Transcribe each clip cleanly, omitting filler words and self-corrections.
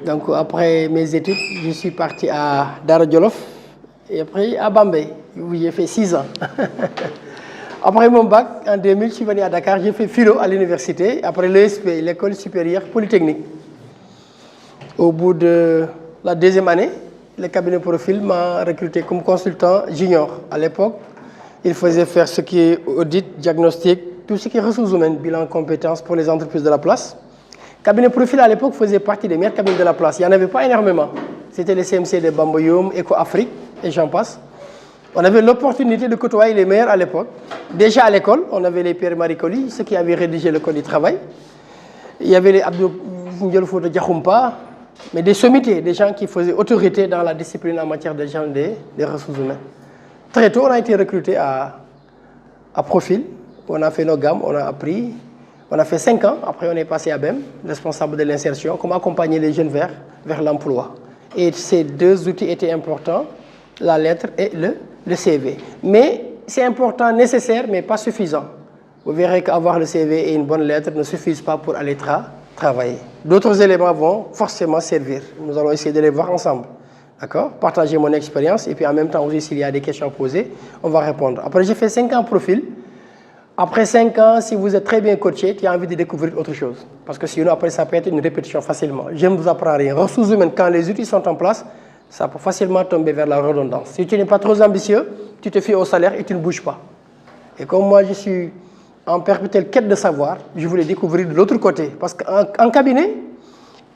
Donc après mes études, je suis parti à Dara Djolof et après à Bambey, où j'ai fait 6 ans. Après mon bac, en 2000, je suis venu à Dakar, j'ai fait philo à l'université, après l'ESP, l'école supérieure polytechnique. Au bout de la deuxième année, le cabinet Profil m'a recruté comme consultant junior. À l'époque, il faisait faire ce qui est audit, diagnostic, tout ce qui est ressources humaines, bilan compétences pour les entreprises de la place. Cabinet Profil à l'époque faisait partie des meilleurs cabinets de la place. Il n'y en avait pas énormément. C'était les CMC de Bamboyoum, Eco Afrique et j'en passe. On avait l'opportunité de côtoyer les meilleurs à l'époque. Déjà à l'école, on avait les Pierre-Marie Colly, ceux qui avaient rédigé le code du travail. Il y avait les Abdou Ndiolfo de Diakhoumpa, mais des sommités, des gens qui faisaient autorité dans la discipline en matière de gestion des ressources humaines. Très tôt, on a été recruté à Profil. On a fait nos gammes, on a appris. On a fait 5 ans. Après, on est passé à BEM, responsable de l'insertion, comment accompagner les jeunes vers l'emploi. Et ces deux outils étaient importants, la lettre et le CV. Mais c'est important, nécessaire, mais pas suffisant. Vous verrez qu'avoir le CV et une bonne lettre ne suffisent pas pour aller travailler. D'autres éléments vont forcément servir. Nous allons essayer de les voir ensemble. D'accord? Partager mon expérience et puis en même temps aussi, s'il y a des questions posées, on va répondre. Après, j'ai fait 5 ans Profil. Après 5 ans, si vous êtes très bien coaché, tu as envie de découvrir autre chose. Parce que sinon, après, ça peut être une répétition facilement. Je ne vous apprends rien. Ressources humaines, quand les outils sont en place, ça peut facilement tomber vers la redondance. Si tu n'es pas trop ambitieux, tu te fies au salaire et tu ne bouges pas. Et comme moi, je suis en perpétuelle quête de savoir, je voulais découvrir de l'autre côté. Parce qu'en cabinet,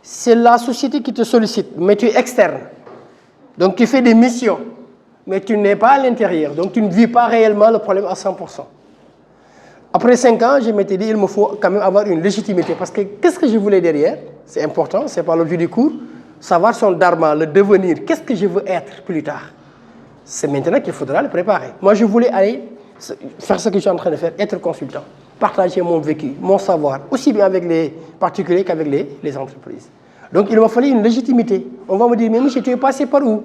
c'est la société qui te sollicite, mais tu es externe. Donc tu fais des missions, mais tu n'es pas à l'intérieur. Donc tu ne vis pas réellement le problème à 100%. Après 5 ans, je m'étais dit, il me faut quand même avoir une légitimité. Parce que qu'est-ce que je voulais derrière? C'est important, ce n'est pas l'objet du cours. Savoir son dharma, le devenir, qu'est-ce que je veux être plus tard? C'est maintenant qu'il faudra le préparer. Moi, je voulais aller faire ce que je suis en train de faire, être consultant, partager mon vécu, mon savoir, aussi bien avec les particuliers qu'avec les entreprises. Donc, il m'a fallu une légitimité. On va me dire, mais monsieur, tu es passé par où?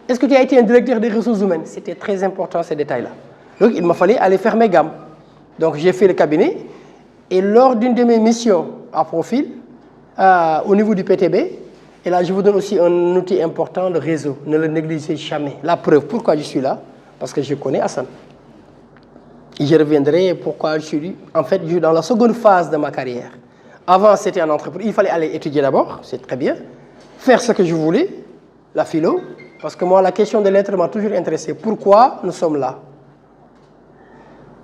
Est-ce que tu as été un directeur des ressources humaines? C'était très important, ces détails-là. Donc, il m'a fallu aller faire mes gammes. Donc, j'ai fait le cabinet. Et lors d'une de mes missions à Profil, au niveau du PTB, et là, je vous donne aussi un outil important, le réseau. Ne le négligez jamais. La preuve, pourquoi je suis là? Parce que je connais Hassan. Et je reviendrai pourquoi je suis, en fait, dans la seconde phase de ma carrière. Avant, c'était en entreprise. Il fallait aller étudier d'abord, c'est très bien. Faire ce que je voulais, la philo. Parce que moi, la question de l'être m'a toujours intéressé. Pourquoi nous sommes là?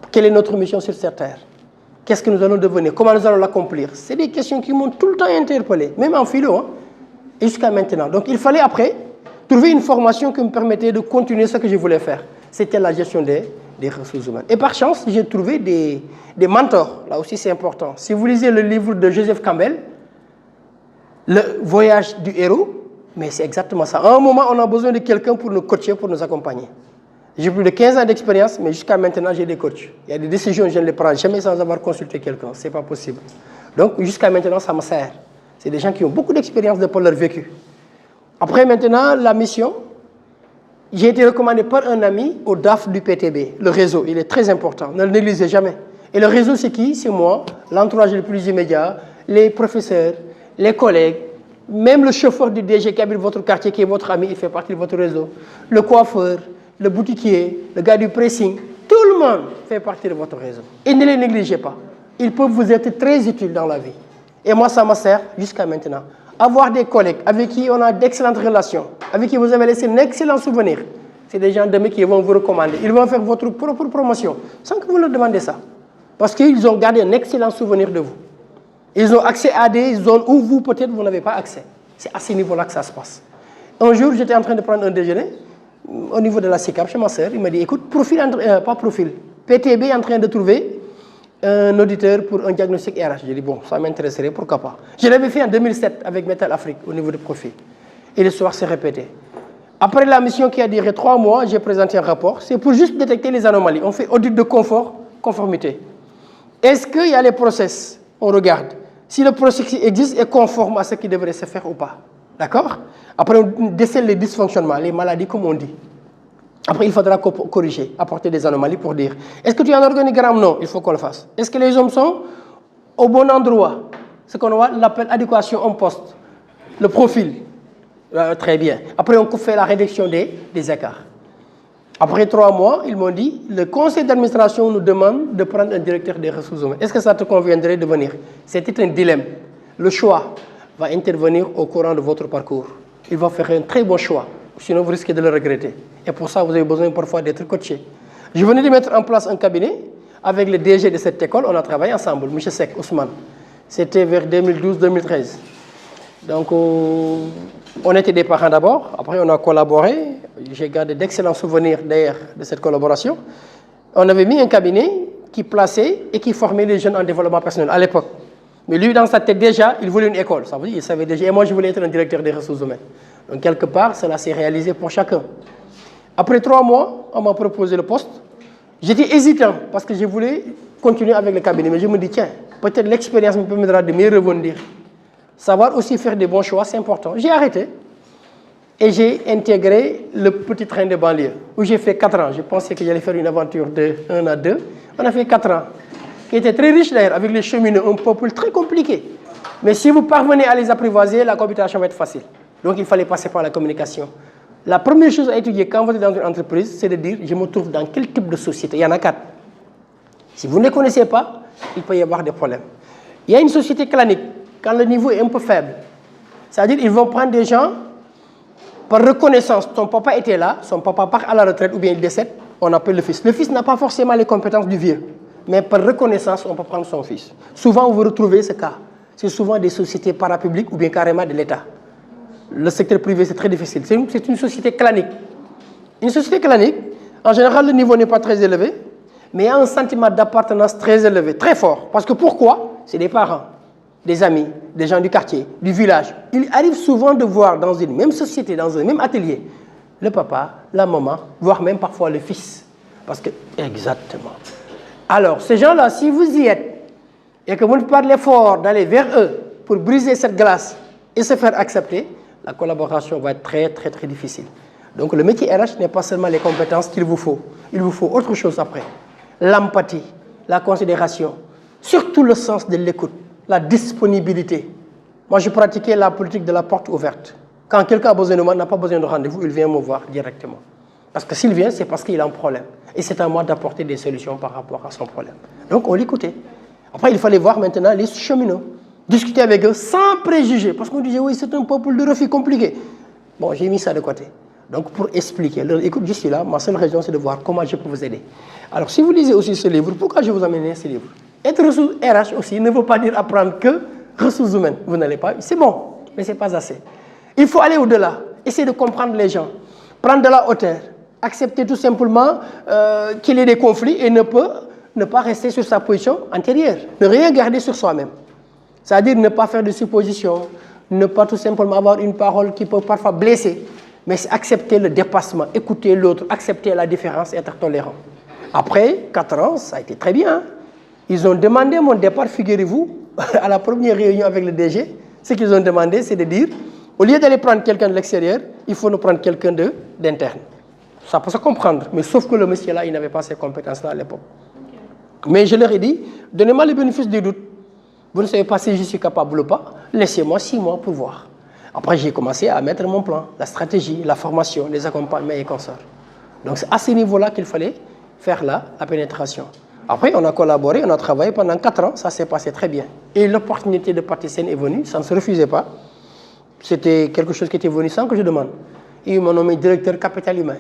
Quelle est notre mission sur cette terre? Qu'est-ce que nous allons devenir? Comment nous allons l'accomplir? C'est des questions qui m'ont tout le temps interpellé, même en philo, hein, et jusqu'à maintenant. Donc il fallait après trouver une formation qui me permettait de continuer ce que je voulais faire. C'était la gestion des ressources humaines. Et par chance, j'ai trouvé des mentors. Là aussi, c'est important. Si vous lisez le livre de Joseph Campbell, Le voyage du héros, mais c'est exactement ça. À un moment, on a besoin de quelqu'un pour nous coacher, pour nous accompagner. J'ai plus de 15 ans d'expérience, mais jusqu'à maintenant, j'ai des coachs. Il y a des décisions, je ne les prends jamais sans avoir consulté quelqu'un. Ce n'est pas possible. Donc, jusqu'à maintenant, ça me sert. C'est des gens qui ont beaucoup d'expérience de par leur vécu. Après, maintenant, la mission, j'ai été recommandé par un ami au DAF du PTB. Le réseau, il est très important. Ne le négligez jamais. Et le réseau, c'est qui? C'est moi, l'entourage le plus immédiat, les professeurs, les collègues, même le chauffeur du DG qui habite votre quartier, qui est votre ami, il fait partie de votre réseau. Le coiffeur, le boutiquier, le gars du pressing, tout le monde fait partie de votre réseau. Et ne les négligez pas. Ils peuvent vous être très utiles dans la vie. Et moi, ça me sert jusqu'à maintenant. Avoir des collègues avec qui on a d'excellentes relations, avec qui vous avez laissé un excellent souvenir, c'est des gens demain qui vont vous recommander. Ils vont faire votre propre promotion sans que vous leur demandez ça. Parce qu'ils ont gardé un excellent souvenir de vous. Ils ont accès à des zones où vous, peut-être, vous n'avez pas accès. C'est à ce niveau-là que ça se passe. Un jour, j'étais en train de prendre un déjeuner au niveau de la SICAP chez ma sœur. Il m'a dit, écoute, PTB est en train de trouver un auditeur pour un diagnostic RH. J'ai dit, bon, ça m'intéresserait, pourquoi pas. Je l'avais fait en 2007 avec Metal Afrique au niveau de Profil. Et l'histoire s'est répétée. Après la mission qui a duré 3 mois, j'ai présenté un rapport. C'est pour juste détecter les anomalies. On fait audit de conformité. Est-ce qu'il y a les process? On regarde. Si le processus existe et conforme à ce qui devrait se faire ou pas. D'accord? Après, on décèle les dysfonctionnements, les maladies, comme on dit. Après, il faudra corriger, apporter des anomalies pour dire est-ce que tu as un organigramme? Non, il faut qu'on le fasse. Est-ce que les hommes sont au bon endroit? Ce qu'on appelle adéquation en poste. le profil. Très bien. Après, on fait la réduction des écarts. Après 3 mois, ils m'ont dit, le conseil d'administration nous demande de prendre un directeur des ressources humaines. Est-ce que ça te conviendrait de venir? C'était un dilemme. Le choix va intervenir au courant de votre parcours. Il va faire un très bon choix. Sinon, vous risquez de le regretter. Et pour ça, vous avez besoin parfois d'être coaché. Je venais de mettre en place un cabinet avec le DG de cette école. On a travaillé ensemble, M. Sek Ousmane. C'était vers 2012-2013. Donc, on était des parents d'abord. Après, on a collaboré. J'ai gardé d'excellents souvenirs d'ailleurs de cette collaboration. On avait mis un cabinet qui plaçait et qui formait les jeunes en développement personnel à l'époque. Mais lui, dans sa tête déjà, il voulait une école. Ça veut dire qu'il savait déjà. Et moi, je voulais être un directeur des ressources humaines. Donc, quelque part, cela s'est réalisé pour chacun. Après 3 mois, on m'a proposé le poste. J'étais hésitant parce que je voulais continuer avec le cabinet. Mais je me dis, tiens, peut-être l'expérience me permettra de mieux rebondir. Savoir aussi faire des bons choix, c'est important. J'ai arrêté et j'ai intégré le petit train de banlieue où j'ai fait 4 ans. Je pensais que j'allais faire une aventure de 1 à 2. On a fait 4 ans, qui était très riche d'ailleurs, avec les cheminots, un peuple très compliqué. Mais si vous parvenez à les apprivoiser, la cohabitation va être facile. Donc il fallait passer par la communication. La première chose à étudier quand vous êtes dans une entreprise, c'est de dire, je me trouve dans quel type de société. Il y en a 4. Si vous ne les connaissez pas, il peut y avoir des problèmes. Il y a une société clanique. Quand le niveau est un peu faible, c'est-à-dire qu'ils vont prendre des gens par reconnaissance. Ton papa était là, son papa part à la retraite ou bien il décède, on appelle le fils. Le fils n'a pas forcément les compétences du vieux, mais par reconnaissance, on peut prendre son fils. Souvent, vous retrouvez ce cas. C'est souvent des sociétés parapubliques ou bien carrément de l'État. Le secteur privé, c'est très difficile. C'est une société clanique. Une société clanique, en général, le niveau n'est pas très élevé, mais il y a un sentiment d'appartenance très élevé, très fort. Parce que pourquoi? C'est des parents, des amis, des gens du quartier, du village. Il arrive souvent de voir dans une même société, dans un même atelier, le papa, la maman, voire même parfois le fils. Parce que, exactement. Alors, ces gens-là, si vous y êtes, et que vous ne parlez fort d'aller vers eux pour briser cette glace et se faire accepter, la collaboration va être très, très, très difficile. Donc, le métier RH n'est pas seulement les compétences qu'il vous faut. Il vous faut autre chose après. L'empathie, la considération, surtout le sens de l'écoute. La disponibilité. Moi, je pratiquais la politique de la porte ouverte. Quand quelqu'un a besoin de moi, n'a pas besoin de rendez-vous, il vient me voir directement. Parce que s'il vient, c'est parce qu'il a un problème. Et c'est à moi d'apporter des solutions par rapport à son problème. Donc, on l'écoutait. Après, il fallait voir maintenant les cheminots. Discuter avec eux sans préjugés. Parce qu'on disait, oui, c'est un peuple de refus compliqué. Bon, j'ai mis ça de côté. Donc, pour expliquer, écoute, je suis là, ma seule raison, c'est de voir comment je peux vous aider. Alors, si vous lisez aussi ce livre, pourquoi je vous amène ce livre? Être ressources RH aussi ne veut pas dire apprendre que ressources humaines. Vous n'allez pas, c'est bon, mais ce n'est pas assez. Il faut aller au-delà, essayer de comprendre les gens, prendre de la hauteur, accepter tout simplement qu'il y ait des conflits et ne pas rester sur sa position antérieure, ne rien garder sur soi-même. C'est-à-dire ne pas faire de suppositions, ne pas tout simplement avoir une parole qui peut parfois blesser, mais accepter le dépassement, écouter l'autre, accepter la différence et être tolérant. Après 4 ans, ça a été très bien. Ils ont demandé mon départ, figurez-vous, à la première réunion avec le DG. Ce qu'ils ont demandé, c'est de dire, au lieu d'aller prendre quelqu'un de l'extérieur, il faut nous prendre quelqu'un d'interne. Ça peut se comprendre, mais sauf que le monsieur-là, il n'avait pas ces compétences-là à l'époque. Mais je leur ai dit, donnez-moi le bénéfice du doute. Vous ne savez pas si je suis capable ou pas, laissez-moi 6 mois pour voir. Après, j'ai commencé à mettre mon plan, la stratégie, la formation, les accompagnements et consorts. Donc, c'est à ce niveau-là qu'il fallait faire la pénétration. Après, on a collaboré, on a travaillé pendant 4 ans, ça s'est passé très bien. Et l'opportunité de Patisen est venue, ça ne se refusait pas. C'était quelque chose qui était venu sans que je demande. Ils m'ont nommé directeur capital humain.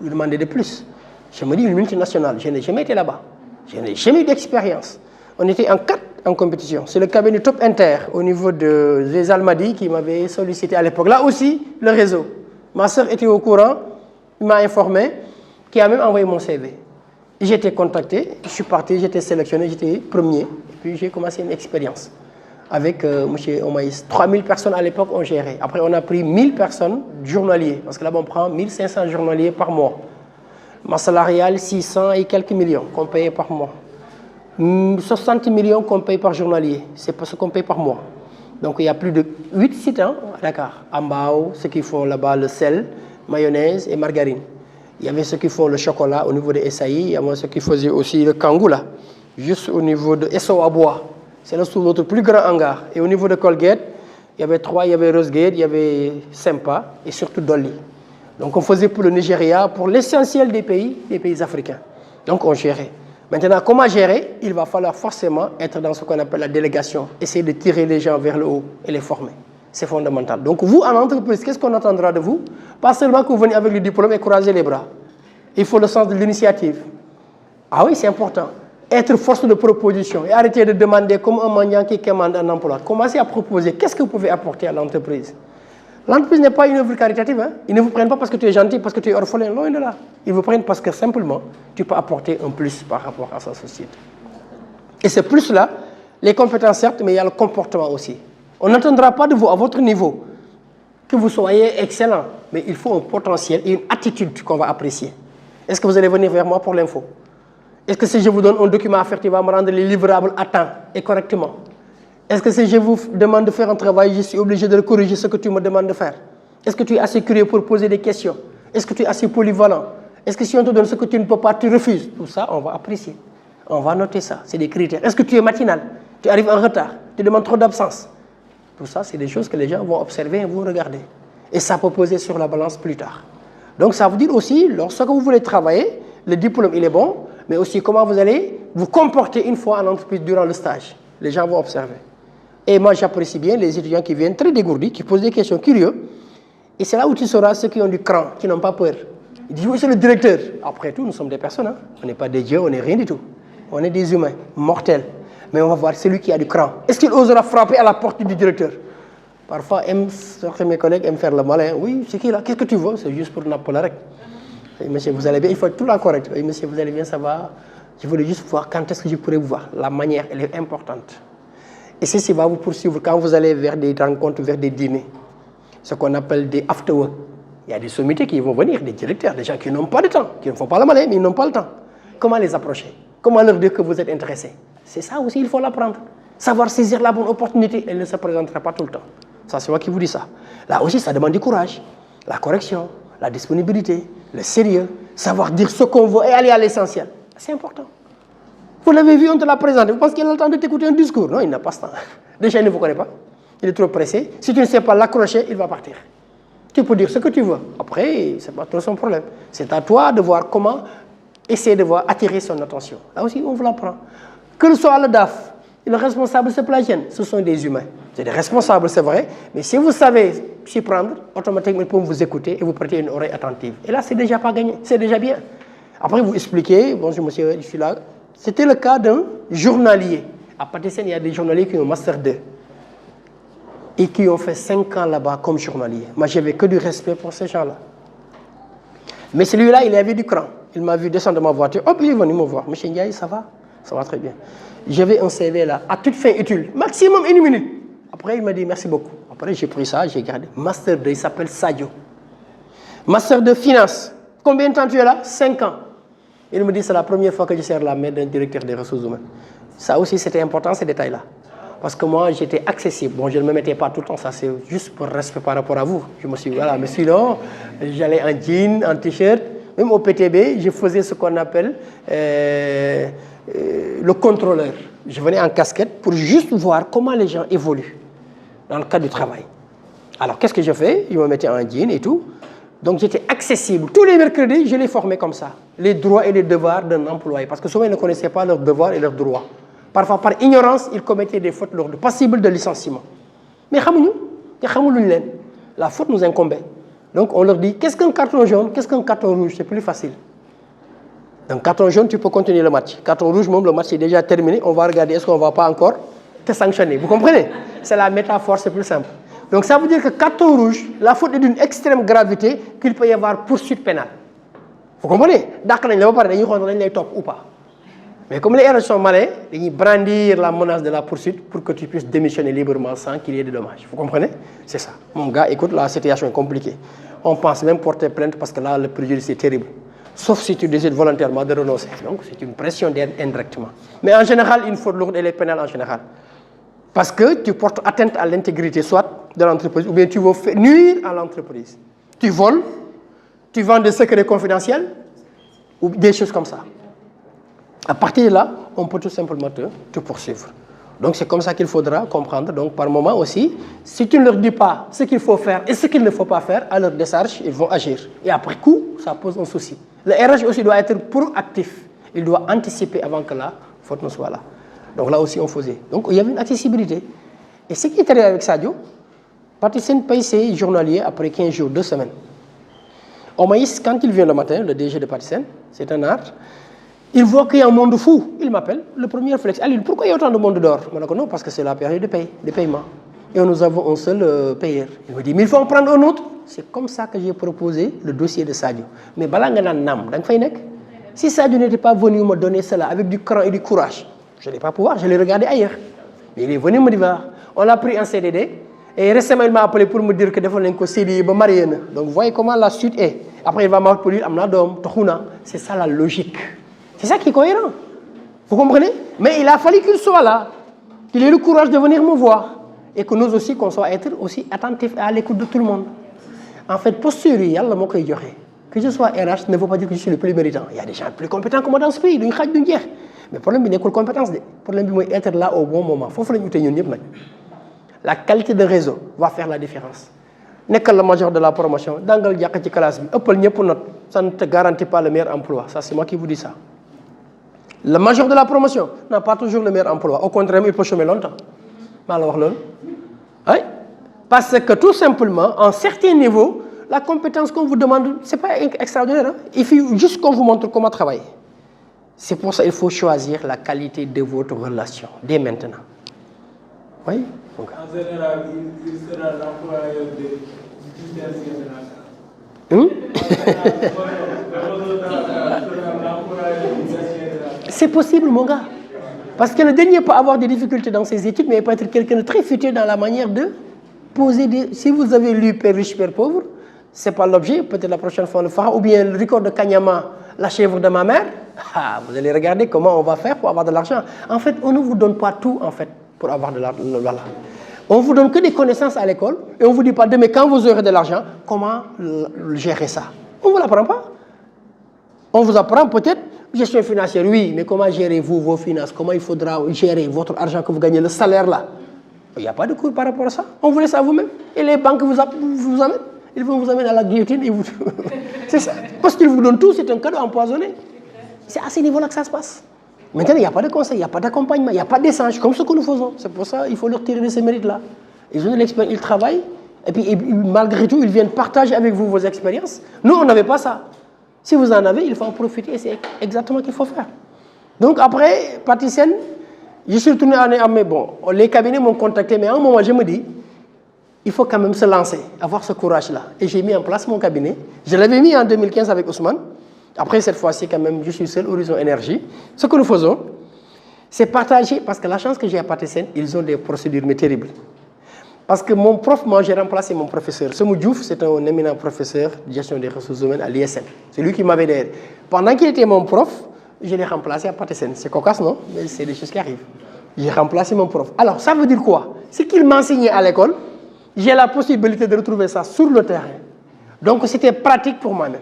Ils demandaient de plus. Je me dis, une multinationale, je n'ai jamais été là-bas. Je n'ai jamais eu d'expérience. On était en 4 en compétition. C'est le cabinet Top Inter au niveau des Almadies qui m'avait sollicité à l'époque. Là aussi, le réseau. Ma soeur était au courant, il m'a informé, qui a même envoyé mon CV. J'ai été contacté, je suis parti, j'étais sélectionné, j'étais premier. Et puis j'ai commencé une expérience avec M. Omaïs. 3000 personnes à l'époque ont géré. Après, on a pris 1000 personnes journaliers, parce que là, on prend 1500 journaliers par mois. Ma salariale, 600 et quelques millions qu'on payait par mois. 60 millions qu'on paye par journalier, c'est ce qu'on paye par mois. Donc il y a plus de 8 sites à Dakar. Ambao, ceux qui font là-bas le sel, mayonnaise et margarine. Il y avait ceux qui font le chocolat au niveau de SAI, il y avait ceux qui faisaient aussi le kangou là, juste au niveau de SO à bois. C'est là sous notre plus grand hangar. Et au niveau de Colgate, Il y avait 3, il y avait Rosegate, il y avait Sempa et surtout Dolly. Donc on faisait pour le Nigeria, pour l'essentiel des pays africains. Donc on gérait. Maintenant, comment gérer? Il va falloir forcément être dans ce qu'on appelle la délégation, essayer de tirer les gens vers le haut et les former. C'est fondamental. Donc vous, en entreprise, qu'est-ce qu'on attendra de vous? Pas seulement que vous venez avec le diplôme et croiser les bras. Il faut le sens de l'initiative. Ah oui, c'est important. Être force de proposition et arrêter de demander comme un mendiant qui commande un emploi. Commencez à proposer. Qu'est-ce que vous pouvez apporter à l'entreprise? L'entreprise n'est pas une œuvre caritative. Hein? Ils ne vous prennent pas parce que tu es gentil, parce que tu es orphelin. Loin de là. Ils vous prennent parce que simplement, tu peux apporter un plus par rapport à sa société. Et ce plus-là, les compétences certes, mais il y a le comportement aussi. On n'attendra pas de vous, à votre niveau, que vous soyez excellent. Mais il faut un potentiel et une attitude qu'on va apprécier. Est-ce que vous allez venir vers moi pour l'info? Est-ce que si je vous donne un document à faire, tu vas me rendre les livrables à temps et correctement? Est-ce que si je vous demande de faire un travail, je suis obligé de corriger ce que tu me demandes de faire? Est-ce que tu es assez curieux pour poser des questions? Est-ce que tu es assez polyvalent? Est-ce que si on te donne ce que tu ne peux pas, tu refuses? Tout ça, on va apprécier. On va noter ça. C'est des critères. Est-ce que tu es matinal? Tu arrives en retard? Tu demandes trop d'absence? Tout ça, c'est des choses que les gens vont observer et vont regarder. Et ça peut poser sur la balance plus tard. Donc ça veut dire aussi, lorsque vous voulez travailler, le diplôme, il est bon, mais aussi comment vous allez vous comporter une fois en entreprise durant le stage. Les gens vont observer. Et moi, j'apprécie bien les étudiants qui viennent très dégourdis, qui posent des questions curieuses. Et c'est là où tu sauras ceux qui ont du cran, qui n'ont pas peur. Ils disent, oui, c'est le directeur. Après tout, nous sommes des personnes. Hein? On n'est pas des dieux, on n'est rien du tout. On est des humains, mortels. Mais on va voir celui qui a du cran. Est-ce qu'il osera frapper à la porte du directeur? Parfois, certains de mes collègues aiment faire le malin. Oui, c'est qui là? Qu'est-ce que tu veux? C'est juste pour Napoléon. Monsieur, vous allez bien? Il faut être tout là correct. Oui, monsieur, vous allez bien, ça va? Je voulais juste voir quand est-ce que je pourrais vous voir. La manière, elle est importante. Et ceci va vous poursuivre quand vous allez vers des rencontres, vers des dîners. Ce qu'on appelle des after-work. Il y a des sommités qui vont venir, des directeurs, des gens qui n'ont pas de temps, qui ne font pas le malin, mais ils n'ont pas le temps. Comment les approcher? Comment leur dire que vous êtes intéressé? C'est ça aussi, il faut l'apprendre. Savoir saisir la bonne opportunité, elle ne se présentera pas tout le temps. Ça, c'est moi qui vous dis ça. Là aussi, ça demande du courage, la correction, la disponibilité, le sérieux, savoir dire ce qu'on veut et aller à l'essentiel. C'est important. Vous l'avez vu, on te l'a présenté. Vous pensez qu'il a le temps de t'écouter un discours? Non, il n'a pas ce temps. Déjà, il ne vous connaît pas. Il est trop pressé. Si tu ne sais pas l'accrocher, il va partir. Tu peux dire ce que tu veux. Après, ce n'est pas trop son problème. C'est à toi de voir comment essayer de voir attirer son attention. Là aussi, on vous l'apprend. Que ce soit le DAF, le responsable se plagienne, ce sont des humains. C'est des responsables, c'est vrai. Mais si vous savez s'y prendre, automatiquement, ils peuvent vous écouter et vous prêter une oreille attentive. Et là, c'est déjà pas gagné. C'est déjà bien. Après, vous expliquez, bonjour monsieur, je suis là. C'était le cas d'un journalier. À Patisen, il y a des journaliers qui ont Master 2 et qui ont fait 5 ans là-bas comme journalier. Moi, je n'avais que du respect pour ces gens-là. Mais celui-là, il avait du cran. Il m'a vu descendre de ma voiture. Hop, il est venu me voir. Monsieur Ndiaye, ça va? Ça va très bien. J'avais un CV là, à toute fin utile, maximum 1 minute. Après, il m'a dit merci beaucoup. Après, j'ai pris ça, j'ai gardé. Master 2, il s'appelle Sadio. Master de finance. Combien de temps tu es là? 5 ans. Il me dit, c'est la première fois que je serre la main d'un directeur des ressources humaines. Ça aussi, c'était important, ces détails-là. Parce que moi, j'étais accessible. Bon, je ne me mettais pas tout le temps, ça c'est juste pour respect par rapport à vous. Je me suis dit, voilà, mais sinon, j'allais en jean, en t-shirt. Même au PTB, je faisais ce qu'on appelle le contrôleur. Je venais en casquette pour juste voir comment les gens évoluent dans le cadre du travail. Alors, qu'est-ce que je fais? Je me mettais en jean et tout. Donc, j'étais accessible. Tous les mercredis, je les formais comme ça. Les droits et les devoirs d'un employé. Parce que souvent, ils ne connaissaient pas leurs devoirs et leurs droits. Parfois, par ignorance, ils commettaient des fautes lourdes, passibles de licenciement. Mais la faute nous incombait. Donc, on leur dit, qu'est-ce qu'un carton jaune? Qu'est-ce qu'un carton rouge? C'est plus facile. Un carton jaune, tu peux continuer le match. Carton rouge, même le match est déjà terminé. On va regarder, est-ce qu'on ne va pas encore te sanctionner? Vous comprenez? C'est la métaphore, c'est plus simple. Donc ça veut dire que carton rouge, la faute est d'une extrême gravité qu'il peut y avoir poursuite pénale. Vous comprenez? D'accord, ils top ou pas. Mais comme les RS sont malins, ils brandir la menace de la poursuite pour que tu puisses démissionner librement sans qu'il y ait de dommages. Vous comprenez? C'est ça. Mon gars, écoute, la situation est compliquée. On pense même porter plainte parce que là, le préjudice est terrible. Sauf si tu décides volontairement de renoncer. Donc c'est une pression d'aide indirectement. Mais en général, une faute lourde, elle est pénale en général. Parce que tu portes atteinte à l'intégrité soit de l'entreprise ou bien tu veux nuire à l'entreprise. Tu voles, tu vends des secrets confidentiels ou des choses comme ça. À partir de là, on peut tout simplement te poursuivre. Donc c'est comme ça qu'il faudra comprendre. Donc par moment aussi, si tu ne leur dis pas ce qu'il faut faire et ce qu'il ne faut pas faire, à leur décharge, ils vont agir. Et après coup, ça pose un souci. Le RH aussi doit être proactif. Il doit anticiper avant que la faute ne soit là. Donc là aussi, on faisait. Donc il y avait une accessibilité. Et ce qui est arrivé avec Sadio, Patisen paye ses journaliers après 15 jours, 2 semaines. Omaïs, quand il vient le matin, le DG de Patisen, c'est un art, il voit qu'il y a un monde fou. Il m'appelle. Le premier réflexe, Aline, pourquoi il y a autant de monde dehors? Je dis non, parce que c'est la période de paiement. Et nous avons un seul payeur. Il me dit, mais il faut en prendre un autre. C'est comme ça que j'ai proposé le dossier de Sadio. Mais si Sadio n'était pas venu me donner cela avec du cran et du courage, je n'allais pas pouvoir, je l'ai regardé ailleurs. Mais il est venu me dire, on a pris un CDD. Et récemment, il m'a appelé pour me dire que des fois, on CDI, marié. Donc, vous voyez comment la suite est. Après, il va m'appeler pour dire, c'est ça la logique. C'est ça qui est cohérent. Vous comprenez? Mais il a fallu qu'il soit là, qu'il ait le courage de venir me voir. Et que nous aussi, qu'on soit être aussi attentifs à l'écoute de tout le monde. En fait, posture, que je sois RH ne veut pas dire que je suis le plus méritant. Il y a des gens plus compétents que moi dans ce pays. Mais le problème, c'est que la compétence. Le problème, c'est être là au bon moment. Il faut que la qualité de réseau va faire la différence. N'est que le major de la promotion, dans le classe, ça ne te garantit pas le meilleur emploi. Ça, c'est moi qui vous dis ça. Le major de la promotion n'a pas toujours le meilleur emploi. Au contraire, il peut chômer longtemps. Oui? Parce que tout simplement, en certains niveaux, la compétence qu'on vous demande, ce n'est pas extraordinaire. Hein? Il faut juste qu'on vous montre comment travailler. C'est pour ça qu'il faut choisir la qualité de votre relation, dès maintenant. Oui? Okay. En général, il sera l'employeur du C'est possible, mon gars. Parce que le dernier peut avoir des difficultés dans ses études, mais il peut être quelqu'un de très futur dans la manière de poser des... Si vous avez lu Père riche, Père pauvre, ce n'est pas l'objet, peut-être la prochaine fois on le fera, ou bien le record de Kanyama, la chèvre de ma mère, vous allez regarder comment on va faire pour avoir de l'argent. En fait, on ne vous donne pas tout, en fait, pour avoir de l'argent. On ne vous donne que des connaissances à l'école, et on ne vous dit pas demain, quand vous aurez de l'argent, comment gérer ça. On ne vous l'apprend pas. On vous apprend peut-être gestion financière, oui, mais comment gérez-vous vos finances? Comment il faudra gérer votre argent que vous gagnez, le salaire là? Il n'y a pas de cours par rapport à ça. On vous laisse à vous-même. Et les banques vous amènent. Ils vont vous amener à la guillotine. Et vous... c'est ça. Parce qu'ils vous donnent tout, c'est un cadeau empoisonné. C'est à ce niveau-là que ça se passe. Maintenant, il n'y a pas de conseil, il n'y a pas d'accompagnement, il n'y a pas d'échange, comme ce que nous faisons. C'est pour ça qu'il faut leur tirer de ces mérites-là. Ils ont de l'expérience, ils travaillent, et puis malgré tout, ils viennent partager avec vous vos expériences. Nous, on n'avait pas ça. Si vous en avez, il faut en profiter, et c'est exactement ce qu'il faut faire. Donc après, Patisen, je suis retourné à mes... Bon, les cabinets m'ont contacté, mais à un moment, je me dis, il faut quand même se lancer, avoir ce courage-là. Et j'ai mis en place mon cabinet. Je l'avais mis en 2015 avec Ousmane. Après, cette fois-ci, quand même, je suis seul, Horizon Énergie. Ce que nous faisons, c'est partager, parce que la chance que j'ai à Patisen, ils ont des procédures mais terribles. Parce que mon prof, moi, j'ai remplacé mon professeur. Semou Diouf, c'est un éminent professeur de gestion des ressources humaines à l'ISN. C'est lui qui m'avait aidé. Pendant qu'il était mon prof, je l'ai remplacé à Patisen. C'est cocasse, non? Mais c'est des choses qui arrivent. J'ai remplacé mon prof. Alors, ça veut dire quoi? Ce qu'il m'enseignait à l'école, j'ai la possibilité de retrouver ça sur le terrain. Donc, c'était pratique pour moi-même.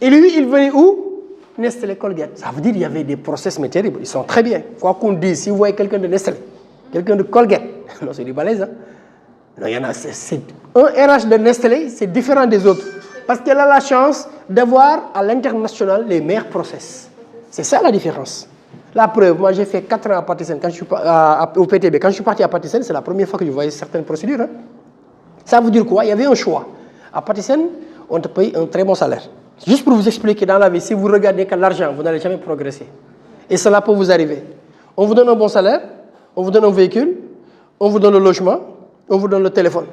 Et lui, il venait où? Nestlé Colgate. Ça veut dire qu'il y avait des process mais terribles. Ils sont très bien. Quoi qu'on dise, si vous voyez quelqu'un de Nestlé, quelqu'un de Colgate, non, c'est du balèze. Hein? Non, il y en a. Un RH de Nestlé, c'est différent des autres. Parce qu'elle a la chance d'avoir à l'international les meilleurs process. C'est ça la différence. La preuve, moi j'ai fait 4 ans à Patisen, au PTB. Quand je suis parti à Patisen, c'est la première fois que je voyais certaines procédures. Hein? Ça veut dire quoi? Il y avait un choix. À Patisen, on te paye un très bon salaire. Juste pour vous expliquer dans la vie, si vous regardez que l'argent, vous n'allez jamais progresser. Et cela peut vous arriver. On vous donne un bon salaire, on vous donne un véhicule, on vous donne le logement, on vous donne le téléphone.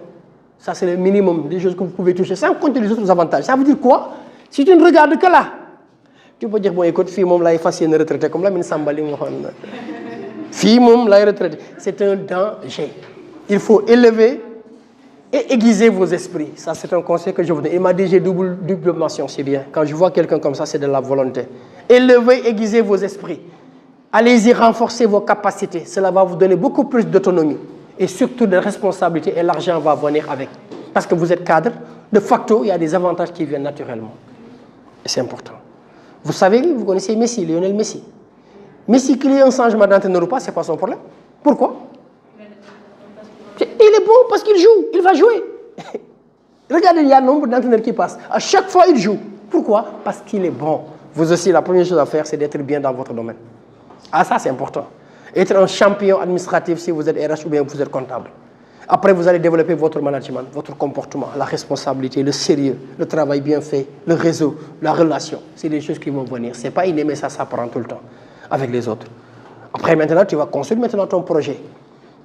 Ça, c'est le minimum des choses que vous pouvez toucher, sans compter les autres avantages. Ça veut dire quoi? Si tu ne regardes que là, tu peux dire, bon, écoute, fille, mom, là, il faut une retraite, comme la mine Sambali, fille, mom, là, retraite. C'est un danger. Il faut élever et aiguiser vos esprits. Ça, c'est un conseil que je vous donne. Il m'a dit, j'ai double mention, c'est bien. Quand je vois quelqu'un comme ça, c'est de la volonté. Élevez, aiguisez vos esprits. Allez-y, renforcer vos capacités. Cela va vous donner beaucoup plus d'autonomie. Et surtout de responsabilité. Et l'argent va venir avec. Parce que vous êtes cadre. De facto, il y a des avantages qui viennent naturellement. Et c'est important. Vous savez, vous connaissez Messi, Lionel Messi. Messi, qu'il y ait un changement d'entraîneur ou pas, ce n'est pas son problème. Pourquoi? Et il est bon parce qu'il joue, il va jouer. Regardez, il y a un nombre d'entraîneurs qui passent. À chaque fois, il joue. Pourquoi? Parce qu'il est bon. Vous aussi, la première chose à faire, c'est d'être bien dans votre domaine. Ah, ça, c'est important. Être un champion administratif si vous êtes RH ou bien vous êtes comptable. Après, vous allez développer votre management, votre comportement, la responsabilité, le sérieux, le travail bien fait, le réseau, la relation. C'est des choses qui vont venir. Ce n'est pas inné, mais ça s'apprend tout le temps avec les autres. Après, maintenant, tu vas construire maintenant ton projet.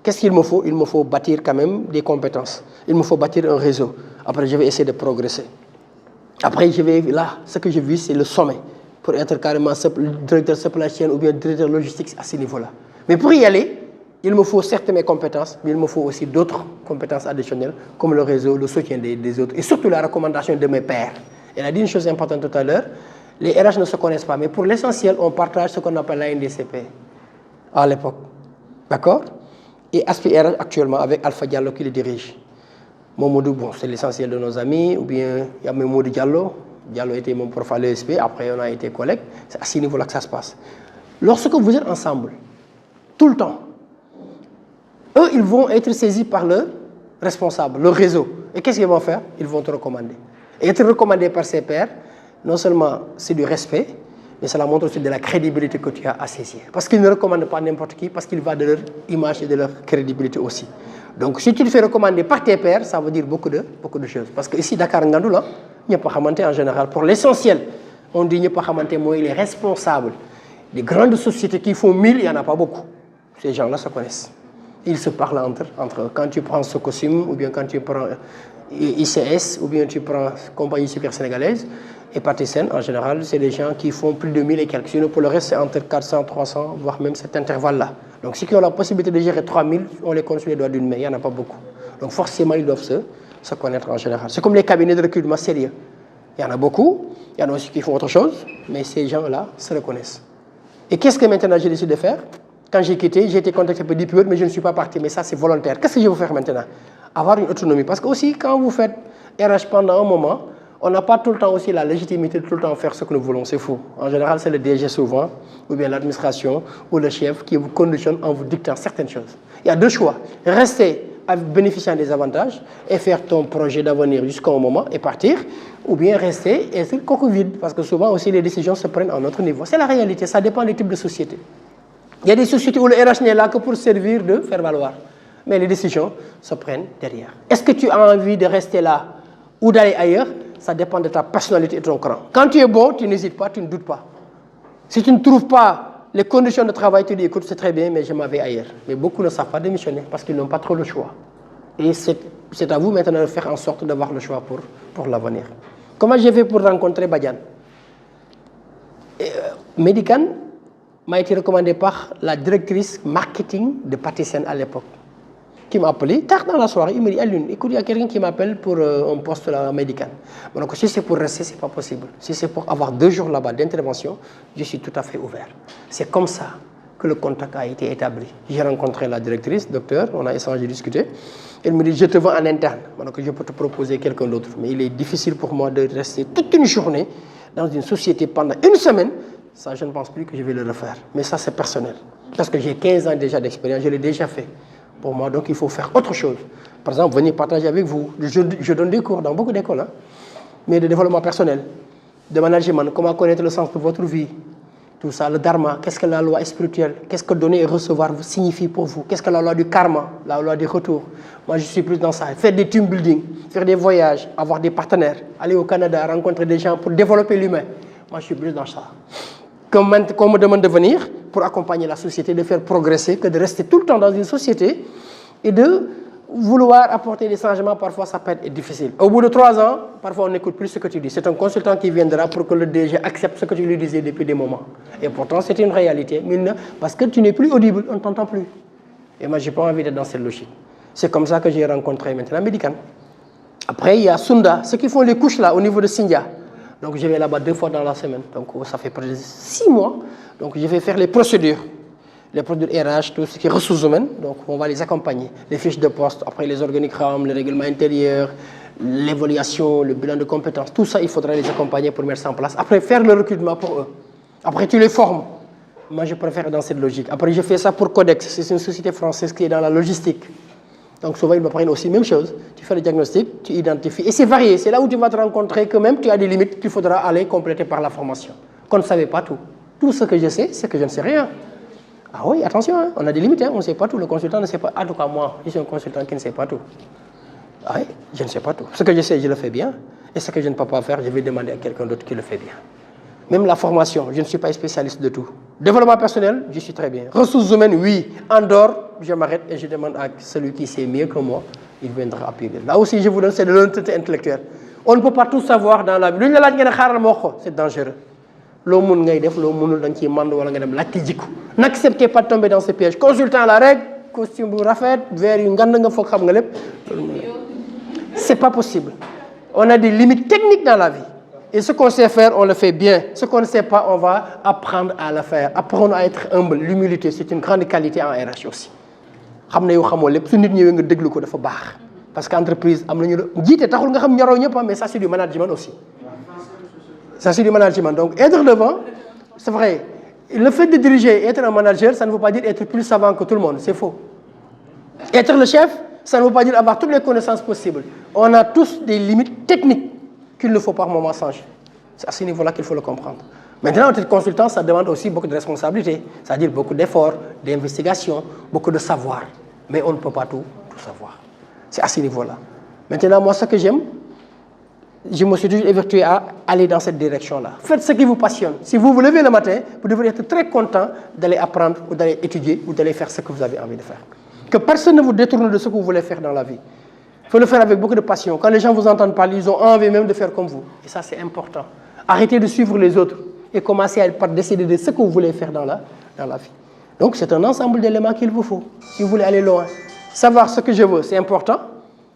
Qu'est-ce qu'il me faut? Il me faut bâtir quand même des compétences. Il me faut bâtir un réseau. Après, je vais essayer de progresser. Après, je vais là, ce que je vis, c'est le sommet. Pour être carrément directeur supply chain ou bien directeur logistique à ce niveau-là. Mais pour y aller, il me faut certes mes compétences, mais il me faut aussi d'autres compétences additionnelles, comme le réseau, le soutien des autres, et surtout la recommandation de mes pairs. Elle a dit une chose importante tout à l'heure, les RH ne se connaissent pas, mais pour l'essentiel, on partage ce qu'on appelle la NDCP à l'époque. D'accord? Et Aspect RH actuellement avec Alpha Diallo qui le dirige. Momodou, bon, c'est l'essentiel de nos amis, ou bien il y a Momodou Diallo. Diallo était mon prof à l'ESP, après on a été collègues. C'est à ce niveau-là que ça se passe. Lorsque vous êtes ensemble, tout le temps, eux, ils vont être saisis par leur responsable, leur réseau. Et qu'est-ce qu'ils vont faire? Ils vont te recommander. Et être recommandé par ses pairs, non seulement c'est du respect, mais cela montre aussi de la crédibilité que tu as à saisir. Parce qu'ils ne recommandent pas n'importe qui, parce qu'il va de leur image et de leur crédibilité aussi. Donc si tu te fais recommander par tes pairs, ça veut dire beaucoup de choses. Parce que ici, Dakar Ngandoula, Nyepa Khamante en général, pour l'essentiel, on dit Nyepa Khamante, moi, il est responsable. Les grandes sociétés qui font 1000, il n'y en a pas beaucoup. Ces gens-là se connaissent. Ils se parlent entre eux. Quand tu prends Socosim, ou bien quand tu prends ICS, ou bien tu prends Compagnie Super Sénégalaise, et Patisen, en général, c'est des gens qui font plus de 1000 et quelques. Sinon, pour le reste, c'est entre 400, 300, voire même cet intervalle-là. Donc, ceux qui ont la possibilité de gérer 3000, on les compte sur les doigts d'une main. Il n'y en a pas beaucoup. Donc, forcément, ils doivent se connaître en général. C'est comme les cabinets de recrutement sérieux. Il y en a beaucoup. Il y en a aussi qui font autre chose. Mais ces gens-là se reconnaissent. Et qu'est-ce que maintenant j'ai décidé de faire? Quand j'ai quitté, j'ai été contacté par DPO, mais je ne suis pas parti. Mais ça, c'est volontaire. Qu'est-ce que je veux faire maintenant? Avoir une autonomie. Parce que aussi, quand vous faites RH pendant un moment, on n'a pas tout le temps aussi la légitimité de tout le temps faire ce que nous voulons. C'est fou. En général, c'est le DG souvent, ou bien l'administration, ou le chef qui vous conditionne en vous dictant certaines choses. Il y a deux choix. Rester bénéficiant des avantages et faire ton projet d'avenir jusqu'à un moment et partir, ou bien rester et être coco vide. Parce que souvent aussi, les décisions se prennent à notre niveau. C'est la réalité. Ça dépend des types de sociétés. Il y a des sociétés où le RH n'est là que pour servir de faire valoir. Mais les décisions se prennent derrière. Est-ce que tu as envie de rester là ou d'aller ailleurs? Ça dépend de ta personnalité et de ton cran. Quand tu es bon, tu n'hésites pas, tu ne doutes pas. Si tu ne trouves pas les conditions de travail, tu dis écoute, c'est très bien, mais je m'en vais ailleurs. Mais beaucoup ne savent pas démissionner parce qu'ils n'ont pas trop le choix. Et c'est à vous maintenant de faire en sorte d'avoir le choix pour l'avenir. Comment j'ai fait pour rencontrer Badiane? Medican m'a été recommandé par la directrice marketing de Patisen à l'époque, qui m'a appelé tard dans la soirée. Il me dit Alioune, écoute, il y a quelqu'un qui m'appelle pour un poste là, médical. Donc, si c'est pour rester, c'est pas possible. Si c'est pour avoir 2 jours là-bas d'intervention, je suis tout à fait ouvert. C'est comme ça que le contact a été établi. J'ai rencontré la directrice, docteur, on a échangé, discuté. Elle me dit je te veux en interne. Donc, je peux te proposer quelqu'un d'autre. Mais il est difficile pour moi de rester toute une journée dans une société pendant une semaine. Ça, je ne pense plus que je vais le refaire. Mais ça, c'est personnel. Parce que j'ai 15 ans déjà d'expérience, je l'ai déjà fait. Pour moi, donc il faut faire autre chose. Par exemple, venir partager avec vous. Je donne des cours dans beaucoup d'écoles, hein, mais de développement personnel, de management, comment connaître le sens de votre vie, tout ça, le dharma, qu'est-ce que la loi spirituelle, qu'est-ce que donner et recevoir signifie pour vous, qu'est-ce que la loi du karma, la loi du retour. Moi, je suis plus dans ça. Faire des team building, faire des voyages, avoir des partenaires, aller au Canada, rencontrer des gens pour développer l'humain. Moi, je suis plus dans ça. Qu'on me demande de venir pour accompagner la société, de faire progresser, que de rester tout le temps dans une société et de vouloir apporter des changements, parfois ça peut être difficile. Au bout de 3 ans, parfois on n'écoute plus ce que tu dis. C'est un consultant qui viendra pour que le DG accepte ce que tu lui disais depuis des moments. Et pourtant, c'est une réalité. Parce que tu n'es plus audible, on ne t'entend plus. Et moi, je n'ai pas envie d'être dans cette logique. C'est comme ça que j'ai rencontré maintenant Medican. Après, il y a Sunda, ceux qui font les couches là, au niveau de Sindia. Donc, je vais là-bas 2 fois dans la semaine. Donc, ça fait près de 6 mois. Donc, je vais faire les procédures RH, tout ce qui est ressources humaines. Donc, on va les accompagner. Les fiches de poste, après les organigrammes, le règlement intérieur, l'évaluation, le bilan de compétences. Tout ça, il faudra les accompagner pour mettre ça en place. Après, faire le recrutement pour eux. Après, tu les formes. Moi, je préfère dans cette logique. Après, je fais ça pour Codex. C'est une société française qui est dans la logistique. Donc souvent, ils m'apprennent aussi la même chose. Tu fais le diagnostic, tu identifies. Et c'est varié. C'est là où tu vas te rencontrer que même tu as des limites qu'il faudra aller compléter par la formation. Qu'on ne savait pas tout. Tout ce que je sais, c'est que je ne sais rien. Ah oui, attention, hein, on a des limites, hein, on ne sait pas tout. Le consultant ne sait pas. En tout cas, moi, je suis un consultant qui ne sait pas tout. Ah oui, je ne sais pas tout. Ce que je sais, je le fais bien. Et ce que je ne peux pas faire, je vais demander à quelqu'un d'autre qui le fait bien. Même la formation, je ne suis pas spécialiste de tout. Développement personnel, je suis très bien. Ressources humaines, oui. En dehors, je m'arrête et je demande à celui qui sait mieux que moi, il viendra appuyer. Là aussi, je vous donne, c'est de l'honnêteté intellectuelle. On ne peut pas tout savoir dans la vie. C'est dangereux. N'acceptez pas de tomber dans ces pièges. Consultant à la règle, costume rafet, verre, c'est pas possible. On a des limites techniques dans la vie. Et ce qu'on sait faire, on le fait bien. Ce qu'on ne sait pas, on va apprendre à le faire. Apprendre à être humble. L'humilité, c'est une grande qualité en RH aussi. Parce qu'entreprise, mais ça c'est du management aussi. Ça c'est du management. Donc être devant, c'est vrai. Le fait de diriger et être un manager, ça ne veut pas dire être plus savant que tout le monde. C'est faux. Être le chef, ça ne veut pas dire avoir toutes les connaissances possibles. On a tous des limites techniques qu'il ne faut pas par moment changer. C'est à ce niveau-là qu'il faut le comprendre. Maintenant, être consultant, ça demande aussi beaucoup de responsabilités, c'est-à-dire beaucoup d'efforts, d'investigation, beaucoup de savoir. Mais on ne peut pas tout savoir. C'est à ce niveau-là. Maintenant, moi, ce que j'aime, je me suis toujours évertué à aller dans cette direction-là. Faites ce qui vous passionne. Si vous vous levez le matin, vous devez être très content d'aller apprendre ou d'aller étudier ou d'aller faire ce que vous avez envie de faire. Que personne ne vous détourne de ce que vous voulez faire dans la vie. Il faut le faire avec beaucoup de passion. Quand les gens vous entendent parler, ils ont envie même de faire comme vous. Et ça, c'est important. Arrêtez de suivre les autres et commencez par décider de ce que vous voulez faire dans la vie. Donc, c'est un ensemble d'éléments qu'il vous faut. Si vous voulez aller loin, savoir ce que je veux, c'est important.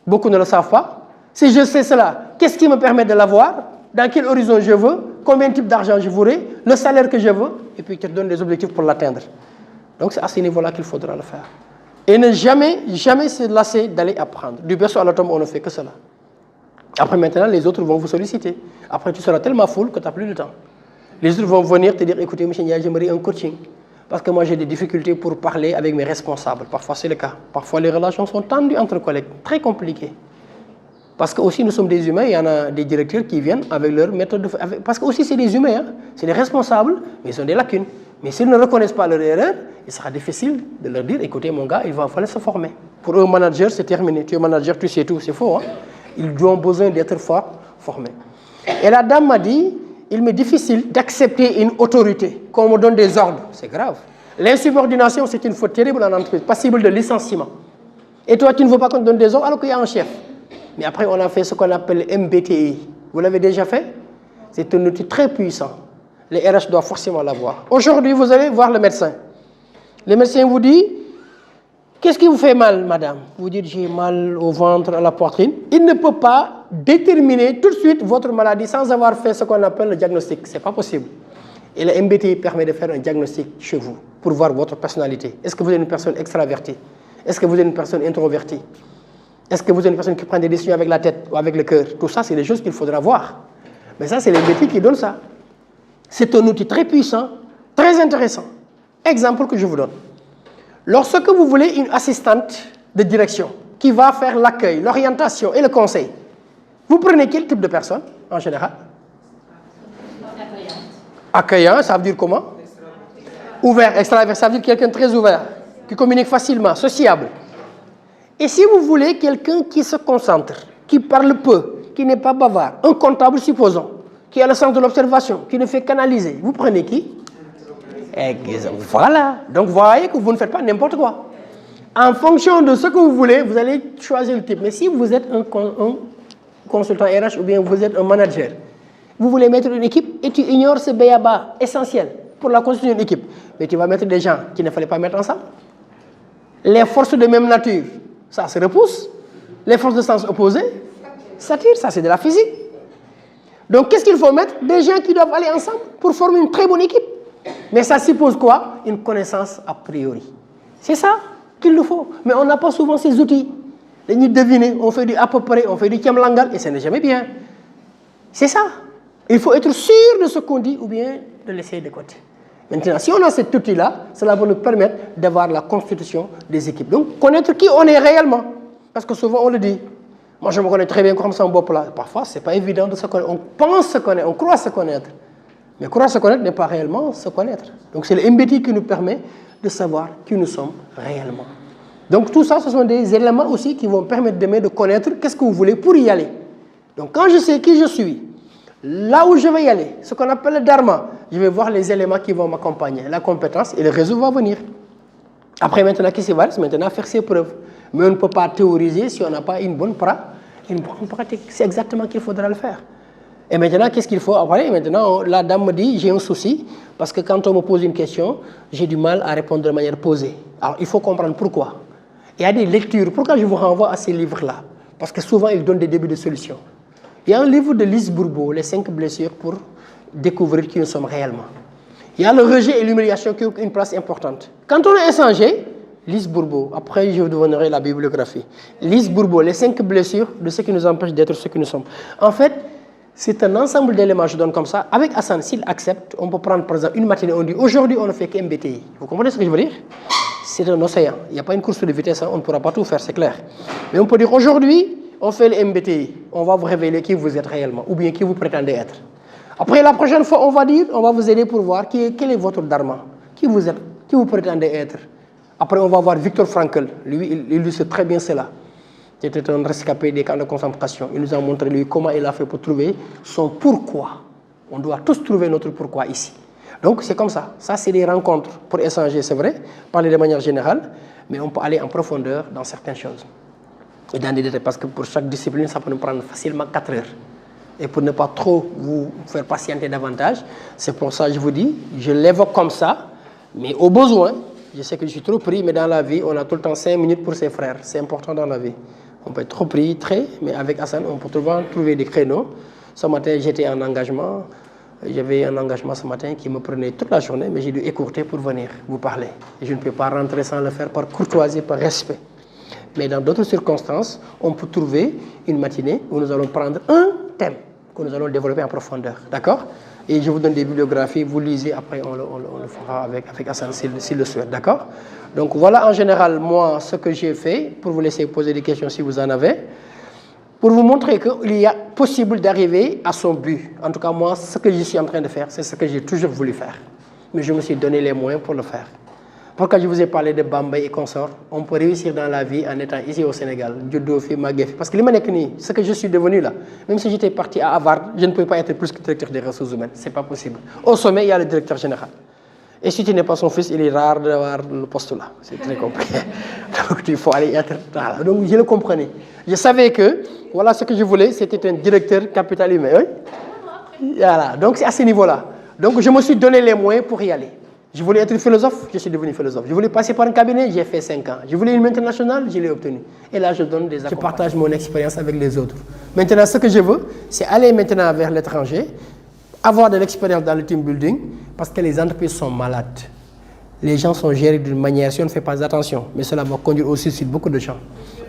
Beaucoup ne le savent pas. Si je sais cela, qu'est-ce qui me permet de l'avoir? Dans quel horizon je veux? Combien de types d'argent je voudrais? Le salaire que je veux? Et puis, tu te donnes des objectifs pour l'atteindre. Donc, c'est à ce niveau-là qu'il faudra le faire. Et ne jamais se lasser d'aller apprendre. Du berceau à la tombe, on ne fait que cela. Après, maintenant, les autres vont vous solliciter. Après, tu seras tellement full que tu n'as plus de temps. Les autres vont venir te dire, écoutez, M. Ndiaye, j'aimerais un coaching. Parce que moi, j'ai des difficultés pour parler avec mes responsables. Parfois, c'est le cas. Parfois, les relations sont tendues entre collègues. Très compliquées. Parce que aussi, nous sommes des humains. Il y en a des directeurs qui viennent avec leur méthode de... Parce que aussi, c'est des humains. Hein. C'est des responsables, mais ils ont des lacunes. Mais s'ils ne reconnaissent pas leur erreur, il sera difficile de leur dire, écoutez mon gars, il va falloir se former. Pour un manager, c'est terminé. Tu es manager, tu sais tout, c'est faux. Hein? Ils ont besoin d'être formés. Et la dame m'a dit, il m'est difficile d'accepter une autorité, qu'on me donne des ordres. C'est grave. L'insubordination, c'est une faute terrible en entreprise, passible de licenciement. Et toi, tu ne veux pas qu'on te donne des ordres alors qu'il y a un chef. Mais après, on a fait ce qu'on appelle MBTI. Vous l'avez déjà fait? C'est un outil très puissant. Les RH doivent forcément l'avoir. Aujourd'hui, vous allez voir le médecin. Le médecin vous dit, qu'est-ce qui vous fait mal, madame? Vous dites, j'ai mal au ventre, à la poitrine. Il ne peut pas déterminer tout de suite votre maladie sans avoir fait ce qu'on appelle le diagnostic. Ce n'est pas possible. Et le MBTI permet de faire un diagnostic chez vous pour voir votre personnalité. Est-ce que vous êtes une personne extravertie? Est-ce que vous êtes une personne introvertie? Est-ce que vous êtes une personne qui prend des décisions avec la tête ou avec le cœur? Tout ça, c'est des choses qu'il faudra voir. Mais ça, c'est le MBTI qui donne ça. C'est un outil très puissant, très intéressant. Exemple que je vous donne. Lorsque vous voulez une assistante de direction qui va faire l'accueil, l'orientation et le conseil, vous prenez quel type de personne en général? Accueillant, ça veut dire comment? Ouvert, extravert, ça veut dire quelqu'un de très ouvert, qui communique facilement, sociable. Et si vous voulez quelqu'un qui se concentre, qui parle peu, qui n'est pas bavard, un comptable supposons, qui a le sens de l'observation, qui ne fait qu'analyser, vous prenez qui? Voilà. Donc, vous voyez que vous ne faites pas n'importe quoi. En fonction de ce que vous voulez, vous allez choisir le type. Mais si vous êtes un consultant RH ou bien vous êtes un manager, vous voulez mettre une équipe et tu ignores ce b.a.-ba essentiel pour la constitution d'une équipe. Mais tu vas mettre des gens qu'il ne fallait pas mettre ensemble. Les forces de même nature, ça se repousse. Les forces de sens opposés s'attirent. Ça, c'est de la physique. Donc, qu'est-ce qu'il faut mettre? Des gens qui doivent aller ensemble pour former une très bonne équipe. Mais ça suppose quoi? Une connaissance a priori. C'est ça qu'il nous faut. Mais on n'a pas souvent ces outils. Nous devinons, on fait du à peu près, on fait du tiamlangal et ce n'est jamais bien. C'est ça. Il faut être sûr de ce qu'on dit ou bien de laisser de côté. Maintenant, si on a cet outil-là, cela va nous permettre d'avoir la constitution des équipes. Donc, connaître qui on est réellement. Parce que souvent, on le dit. Moi, je me connais très bien comme ça en bopp là. Parfois, ce n'est pas évident de se connaître. On pense se connaître, on croit se connaître. Mais croire se connaître n'est pas réellement se connaître. Donc, c'est le MBTI qui nous permet de savoir qui nous sommes réellement. Donc, tout ça, ce sont des éléments aussi qui vont permettre demain de connaître qu'est-ce que vous voulez pour y aller. Donc, quand je sais qui je suis, là où je vais y aller, ce qu'on appelle le dharma, je vais voir les éléments qui vont m'accompagner. La compétence et le réseau vont venir. Après, maintenant, qu'est-ce qui va? C'est maintenant faire ses preuves. Mais on ne peut pas théoriser si on n'a pas une bonne pratique. C'est exactement qu'il faudra le faire. Et maintenant, qu'est-ce qu'il faut après? Maintenant, la dame me dit, j'ai un souci, parce que quand on me pose une question, j'ai du mal à répondre de manière posée. Alors, il faut comprendre pourquoi. Il y a des lectures. Pourquoi je vous renvoie à ces livres-là? Parce que souvent, ils donnent des débuts de solutions. Il y a un livre de Lise Bourbeau, Les 5 blessures pour découvrir qui nous sommes réellement. Il y a le rejet et l'humiliation qui occupent une place importante. Quand on est échangé, Lise Bourbeau, après je vous donnerai la bibliographie. Lise Bourbeau, Les 5 blessures de ce qui nous empêche d'être ce que nous sommes. En fait, c'est un ensemble d'éléments, je donne comme ça. Avec Hassan, s'il accepte, on peut prendre par exemple une matinée, on dit aujourd'hui on ne fait que MBTI. Vous comprenez ce que je veux dire? C'est un océan. Il n'y a pas une course de vitesse, hein. On ne pourra pas tout faire, c'est clair. Mais on peut dire aujourd'hui, on fait le MBTI. On va vous révéler qui vous êtes réellement, ou bien qui vous prétendez être. Après, la prochaine fois, on va dire, on va vous aider pour voir quel est votre dharma, qui vous êtes, qui vous prétendez être. Après, on va voir Viktor Frankl. Lui, il sait très bien cela. C'était un rescapé des camps de concentration. Il nous a montré lui comment il a fait pour trouver son pourquoi. On doit tous trouver notre pourquoi ici. Donc c'est comme ça. Ça, c'est des rencontres pour échanger, c'est vrai, parler de manière générale, mais on peut aller en profondeur dans certaines choses. Et dans des détails, parce que pour chaque discipline, ça peut nous prendre facilement 4 heures. Et pour ne pas trop vous faire patienter davantage, c'est pour ça que je vous dis, je l'évoque comme ça, mais au besoin, je sais que je suis trop pris, mais dans la vie, on a tout le temps 5 minutes pour ses frères. C'est important dans la vie. On peut être trop pris, mais avec Hassan, on peut trouver des créneaux. Ce matin, j'étais en engagement. J'avais un engagement ce matin qui me prenait toute la journée, mais j'ai dû écourter pour venir vous parler. Et je ne peux pas rentrer sans le faire par courtoisie, par respect. Mais dans d'autres circonstances, on peut trouver une matinée où nous allons prendre un thème que nous allons développer en profondeur. D'accord? Et je vous donne des bibliographies, vous lisez, après on le fera avec Hassan s'il le souhaite. D'accord? Donc voilà en général, moi, ce que j'ai fait, pour vous laisser poser des questions si vous en avez, pour vous montrer qu'il y a possible d'arriver à son but. En tout cas, moi, ce que je suis en train de faire, c'est ce que j'ai toujours voulu faire. Mais je me suis donné les moyens pour le faire. Pourquoi je vous ai parlé de Bambey et consorts? On peut réussir dans la vie en étant ici au Sénégal, Djodofi, Maguefi. Parce que ce que je suis devenu là, même si j'étais parti à Harvard, je ne pouvais pas être plus que directeur des ressources humaines. Ce n'est pas possible. Au sommet, il y a le directeur général. Et si tu n'es pas son fils, il est rare d'avoir le poste là. C'est très compliqué. Donc il faut aller être là. Donc je le comprenais. Je savais que, voilà ce que je voulais, c'était un directeur capital humain. Oui? Voilà. Donc c'est à ce niveau-là. Donc je me suis donné les moyens pour y aller. Je voulais être philosophe, je suis devenu philosophe. Je voulais passer par un cabinet, j'ai fait 5 ans. Je voulais une internationale, je l'ai obtenu. Et là, je donne des accompagnements. Je partage mon expérience avec les autres. Maintenant, ce que je veux, c'est aller maintenant vers l'étranger, avoir de l'expérience dans le team building, parce que les entreprises sont malades. Les gens sont gérés d'une manière, si on ne fait pas attention, mais cela va conduire au suicide beaucoup de gens.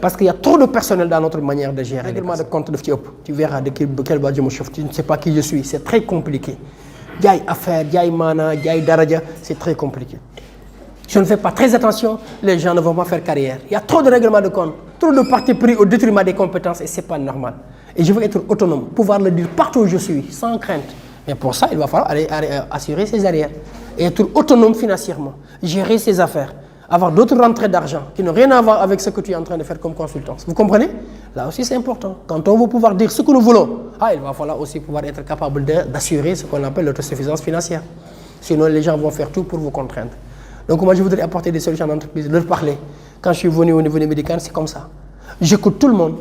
Parce qu'il y a trop de personnel dans notre manière de gérer. Règlement de compte de Fiop, tu verras de quel bas je me chauffe, tu ne sais pas qui je suis, c'est très compliqué. Diaye affaire, diaye mana, diaye daraja, c'est très compliqué. Si on ne fait pas très attention, les gens ne vont pas faire carrière. Il y a trop de règlements de compte, trop de partis pris au détriment des compétences et ce n'est pas normal. Et je veux être autonome, pouvoir le dire partout où je suis, sans crainte. Mais pour ça, il va falloir aller assurer ses arrières. Et être autonome financièrement, gérer ses affaires, avoir d'autres rentrées d'argent qui n'ont rien à voir avec ce que tu es en train de faire comme consultance. Vous comprenez? Là aussi, c'est important. Quand on veut pouvoir dire ce que nous voulons, il va falloir aussi pouvoir être capable d'assurer ce qu'on appelle l'autosuffisance financière. Sinon, les gens vont faire tout pour vous contraindre. Donc, moi, je voudrais apporter des solutions à l'entreprise, leur parler. Quand je suis venu au niveau des médicaments, c'est comme ça. J'écoute tout le monde.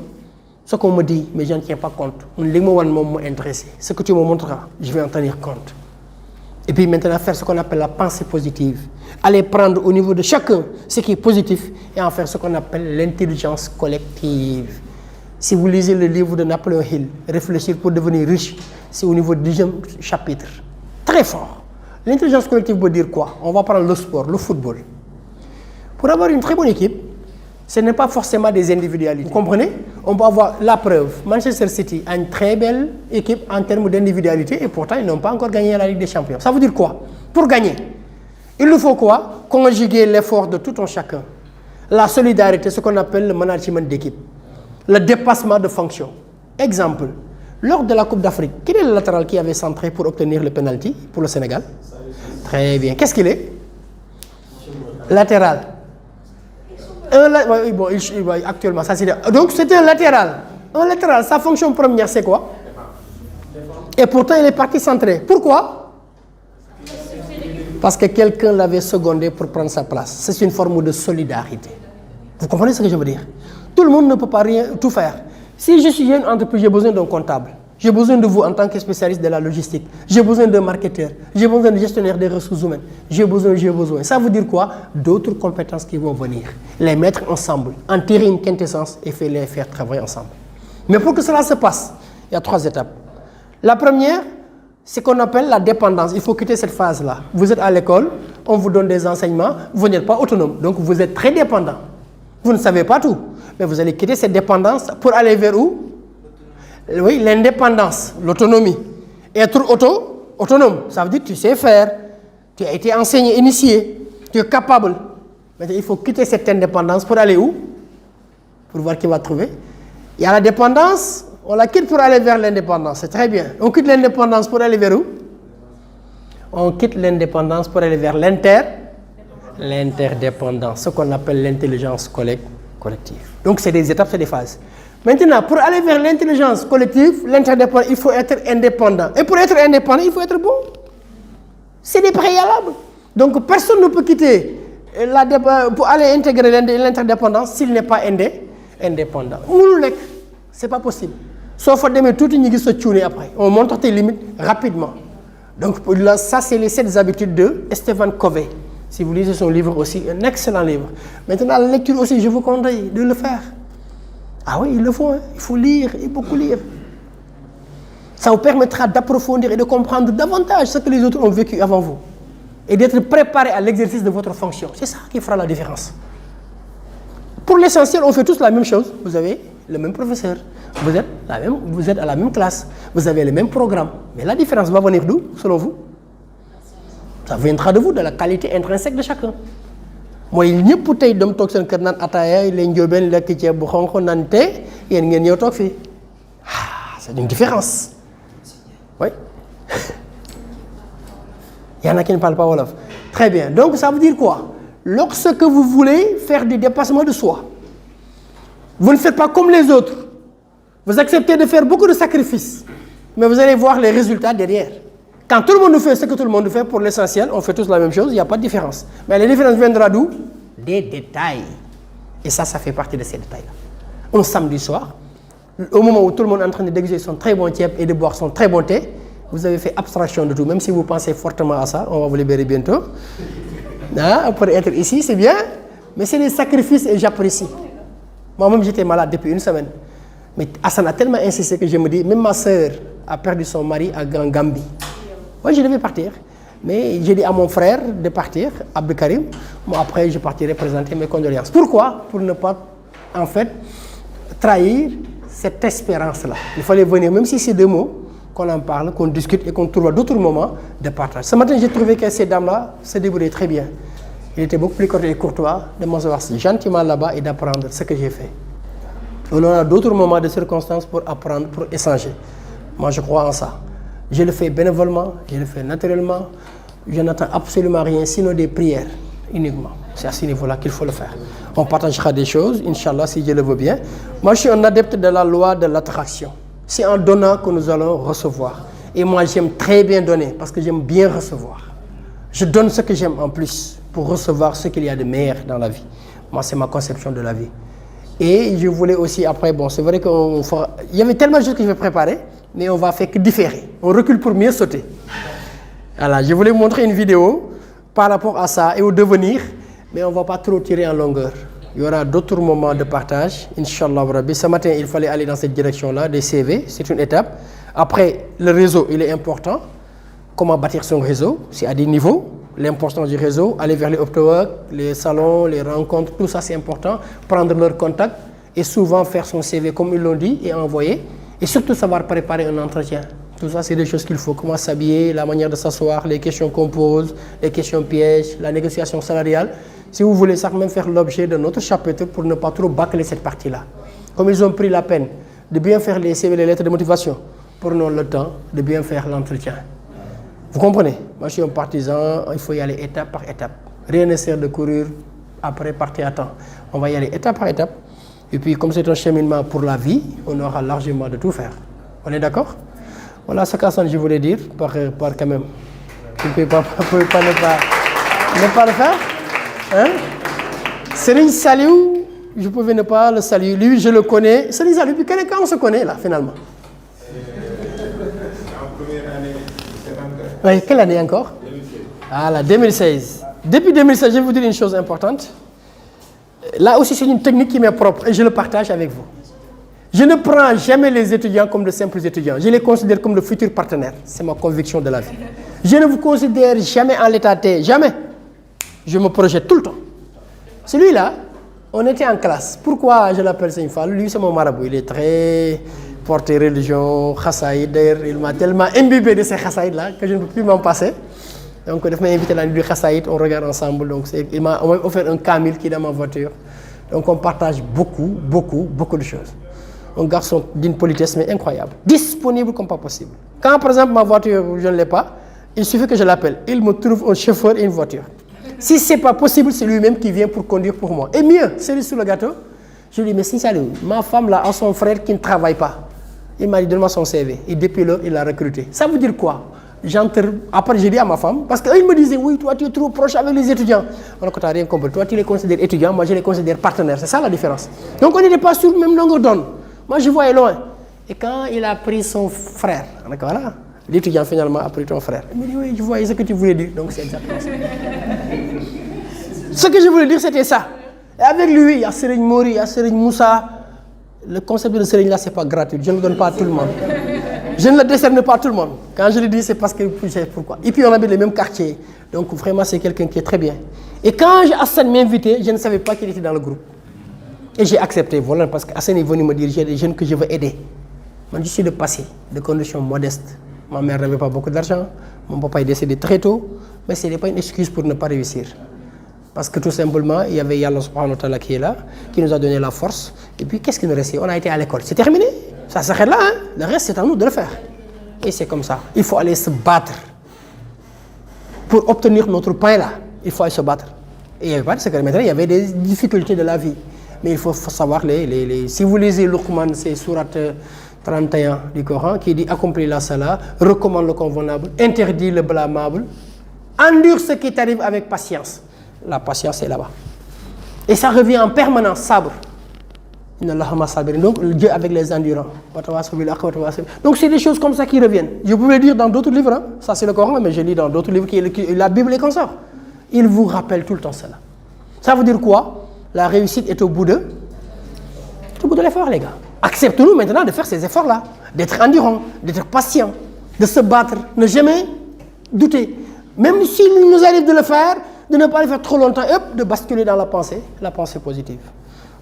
Ce qu'on me dit, mais je ne tiens pas compte. Les mots m'intéressent. Ce que tu me montreras, je vais en tenir compte. Et puis maintenant, faire ce qu'on appelle la pensée positive. Aller prendre au niveau de chacun ce qui est positif et en faire ce qu'on appelle l'intelligence collective. Si vous lisez le livre de Napoléon Hill, Réfléchir pour devenir riche, c'est au niveau du 10e chapitre. Très fort. L'intelligence collective veut dire quoi? On va prendre le sport, le football. Pour avoir une très bonne équipe, ce n'est pas forcément des individualités. Vous comprenez? On peut avoir la preuve. Manchester City a une très belle équipe en termes d'individualité et pourtant ils n'ont pas encore gagné la Ligue des Champions. Ça veut dire quoi? Pour gagner, il nous faut quoi? Conjuguer l'effort de tout un chacun. La solidarité, ce qu'on appelle le management d'équipe. Le dépassement de fonction. Exemple, lors de la Coupe d'Afrique, quel est le latéral qui avait centré pour obtenir le penalty pour le Sénégal? Très bien. Qu'est-ce qu'il est? Latéral. Actuellement, ça c'est... Donc c'était un latéral. Un latéral, sa fonction première c'est quoi? Et pourtant il est parti centré. Pourquoi? Parce que quelqu'un l'avait secondé pour prendre sa place. C'est une forme de solidarité. Vous comprenez ce que je veux dire? Tout le monde ne peut pas tout faire. Si je suis une entreprise, j'ai besoin d'un comptable. J'ai besoin de vous en tant que spécialiste de la logistique. J'ai besoin d'un marketeur. J'ai besoin de gestionnaire des ressources humaines. J'ai besoin. Ça veut dire quoi? D'autres compétences qui vont venir. Les mettre ensemble, en tirer une quintessence et les faire travailler ensemble. Mais pour que cela se passe, il y a 3 étapes. La première, c'est qu'on appelle la dépendance. Il faut quitter cette phase-là. Vous êtes à l'école, on vous donne des enseignements, vous n'êtes pas autonome. Donc vous êtes très dépendant. Vous ne savez pas tout. Mais vous allez quitter cette dépendance pour aller vers où? Oui, l'indépendance, l'autonomie. Être autonome, ça veut dire que tu sais faire, tu as été enseigné, initié, tu es capable. Maintenant, il faut quitter cette indépendance pour aller où? Pour voir qui va trouver. Il y a la dépendance, on la quitte pour aller vers l'indépendance, c'est très bien. On quitte l'indépendance pour aller vers où? On quitte l'indépendance pour aller vers l'interdépendance, ce qu'on appelle l'intelligence collective. Donc c'est des étapes, c'est des phases. Maintenant, pour aller vers l'intelligence collective, l'interdépendance, il faut être indépendant. Et pour être indépendant, il faut être bon. C'est des préalables. Donc personne ne peut quitter pour aller intégrer l'interdépendance s'il n'est pas indépendant. C'est pas possible. Sauf que tout le monde après. On montre tes limites rapidement. Donc là, ça, c'est les 7 habitudes de Stephen Covey. Si vous lisez son livre aussi, un excellent livre. Maintenant, la lecture aussi, je vous conseille de le faire. Ah oui, il le faut, hein. Il faut lire et beaucoup lire. Ça vous permettra d'approfondir et de comprendre davantage ce que les autres ont vécu avant vous. Et d'être préparé à l'exercice de votre fonction. C'est ça qui fera la différence. Pour l'essentiel, on fait tous la même chose. Vous avez le même professeur. Vous êtes à la même classe. Vous avez le même programme. Mais la différence va venir d'où, selon vous? Ça viendra de vous, de la qualité intrinsèque de chacun. Moi, il n'y a pas de temps que je ataaya, les njoben, les kitché, bouchonko, nante, et n'y a pas de c'est une différence. Oui. Il y en a qui ne parlent pas Wolof. Très bien. Donc, ça veut dire quoi? Lorsque vous voulez faire des dépassements de soi, vous ne faites pas comme les autres. Vous acceptez de faire beaucoup de sacrifices, mais vous allez voir les résultats derrière. Quand tout le monde fait ce que tout le monde fait, pour l'essentiel, on fait tous la même chose, il n'y a pas de différence. Mais la différence viendra d'où? Des détails. Et ça fait partie de ces détails-là. Un samedi soir, au moment où tout le monde est en train de déguster son très bon tiep et de boire son très bon thé, vous avez fait abstraction de tout, même si vous pensez fortement à ça, on va vous libérer bientôt. Pour être ici, c'est bien, mais c'est des sacrifices et j'apprécie. Moi-même, j'étais malade depuis 1 semaine. Mais Hassan a tellement insisté que je me dis, même ma sœur a perdu son mari à Gambie. Moi, je devais partir, mais j'ai dit à mon frère de partir, Abdou Karim. Moi, après, je partirai présenter mes condoléances. Pourquoi? Pour ne pas, en fait, trahir cette espérance-là. Il fallait venir, même si c'est 2 mots, qu'on en parle, qu'on discute et qu'on trouve d'autres moments de partage. Ce matin, j'ai trouvé que ces dames-là se débrouillaient très bien. Il était beaucoup plus courtois de m'asseoir gentiment là-bas et d'apprendre ce que j'ai fait. On a d'autres moments de circonstances pour apprendre, pour échanger. Moi, je crois en ça. Je le fais bénévolement, je le fais naturellement. Je n'attends absolument rien, sinon des prières uniquement. C'est à ce niveau-là qu'il faut le faire. On partagera des choses, Inch'Allah, si Dieu le veut bien. Moi, je suis un adepte de la loi de l'attraction. C'est en donnant que nous allons recevoir. Et moi, j'aime très bien donner, parce que j'aime bien recevoir. Je donne ce que j'aime en plus, pour recevoir ce qu'il y a de meilleur dans la vie. Moi, c'est ma conception de la vie. Et je voulais aussi, après, bon, c'est vrai qu'il y avait tellement de choses que je vais préparer, mais on va faire que différer. On recule pour mieux sauter. Voilà, je voulais vous montrer une vidéo par rapport à ça et au devenir, mais on ne va pas trop tirer en longueur. Il y aura d'autres moments de partage, Inch'Allah Rabbi. Ce matin, il fallait aller dans cette direction-là, des CV, c'est une étape. Après, le réseau, il est important. Comment bâtir son réseau? C'est à des niveaux. L'importance du réseau, aller vers les optowork, les salons, les rencontres, tout ça c'est important. Prendre leur contact et souvent faire son CV comme ils l'ont dit et envoyer. Et surtout savoir préparer un entretien. Tout ça c'est des choses qu'il faut. Comment s'habiller, la manière de s'asseoir, les questions qu'on pose, les questions pièges, la négociation salariale. Si vous voulez ça, même faire l'objet de notre chapitre pour ne pas trop bâcler cette partie-là. Comme ils ont pris la peine de bien faire les CV, les lettres de motivation, prenons le temps de bien faire l'entretien. Vous comprenez? Moi, je suis un partisan, il faut y aller étape par étape. Rien ne sert de courir après partir à temps. On va y aller étape par étape. Et puis, comme c'est un cheminement pour la vie, on aura largement de tout faire. On est d'accord? Voilà ce qu'Assane, je voulais dire, par quand même. Vous ne pouvez pas ne pas le faire. Hein? Serigne Saliou, je pouvais ne pas le saluer. Lui, je le connais. Serigne Saliou, puis quand on se connaît, là, finalement? En première année, Oui, quelle année encore? 2016. Ah, là, 2016. Depuis 2016, je vais vous dire une chose importante. Là aussi, c'est une technique qui m'est propre et je le partage avec vous. Je ne prends jamais les étudiants comme de simples étudiants. Je les considère comme de futurs partenaires. C'est ma conviction de la vie. Je ne vous considère jamais en l'état T. Jamais. Je me projette tout le temps. Celui-là, on était en classe. Pourquoi je l'appelle Seigne Fall? Lui, c'est mon marabout. Il est très porté religion, chassaïd. D'ailleurs, il m'a tellement imbibé de ces chassaïds-là que je ne peux plus m'en passer. Donc, il m'a invité dans le chassaïd. On regarde ensemble. Donc, il m'a offert un camil qui est dans ma voiture. Donc, on partage beaucoup de choses. Un garçon d'une politesse mais incroyable. Disponible comme pas possible. Quand, par exemple, ma voiture, je ne l'ai pas, il suffit que je l'appelle. Il me trouve un chauffeur et une voiture. Si ce n'est pas possible, c'est lui-même qui vient pour conduire pour moi. Et mieux, c'est lui sur le gâteau. Je lui dis, mais sincèrement, ma femme là a son frère qui ne travaille pas. Il m'a dit, donne-moi son CV. Et depuis lors, il l'a recruté. Ça veut dire quoi? Après, j'ai dit à ma femme, parce qu'il me disait, oui, toi, tu es trop proche avec les étudiants. Alors que tu n'as rien compris. Toi, tu les considères étudiants, moi, je les considère partenaires. C'est ça la différence. Donc, on n'était pas sur le même longueur d'onde. Moi, je voyais loin. Et quand il a pris son frère, voilà, l'étudiant finalement a pris ton frère. Il me dit, oui, je voyais ce que tu voulais dire. Donc, c'est exactement ça. Ce que je voulais dire, c'était ça. Et avec lui, il y a Serigne Mori, il y a Serigne Moussa. Le concept de Serigne là, ce n'est pas gratuit. Je ne le donne pas à tout le monde. Je ne le décerne pas à tout le monde. Quand je le dis, c'est parce que je sais pourquoi. Et puis, on habite les mêmes quartiers. Donc, vraiment, c'est quelqu'un qui est très bien. Et quand Hassan m'a invité, je ne savais pas qu'il était dans le groupe. Et j'ai accepté, voilà, parce que Hassan est venu me dire, j'ai des jeunes que je veux aider. Moi, je suis de passé, de conditions modestes. Ma mère n'avait pas beaucoup d'argent, mon papa est décédé très tôt, mais ce n'est pas une excuse pour ne pas réussir. Parce que tout simplement, il y avait Allah subhanahu wa ta'ala qui est là, qui nous a donné la force. Et puis, qu'est-ce qui nous restait? On a été à l'école. C'est terminé. Ça s'arrête là. Hein? Le reste, c'est à nous de le faire. Et c'est comme ça. Il faut aller se battre. Pour obtenir notre pain là, il faut aller se battre. Et il n'y avait pas de secret. Maintenant, il y avait des difficultés de la vie. Mais il faut savoir, si vous lisez Luqman, c'est sourate 31 du Coran, qui dit accomplis la salat, recommande le convenable, interdit le blâmable, endure ce qui t'arrive avec patience. La patience est là-bas. Et ça revient en permanence, sabre. Donc Dieu avec les endurants. Donc c'est des choses comme ça qui reviennent. Je pouvais le dire dans d'autres livres, hein. Ça c'est le Coran, mais je lis dans d'autres livres, la Bible est comme ça. Il vous rappelle tout le temps cela. Ça veut dire quoi? La réussite est au bout de l'effort, les gars. Acceptons-nous maintenant de faire ces efforts-là, d'être endurants, d'être patients, de se battre, ne jamais douter. Même s'il nous arrive de le faire, de ne pas le faire trop longtemps, hop, de basculer dans la pensée positive.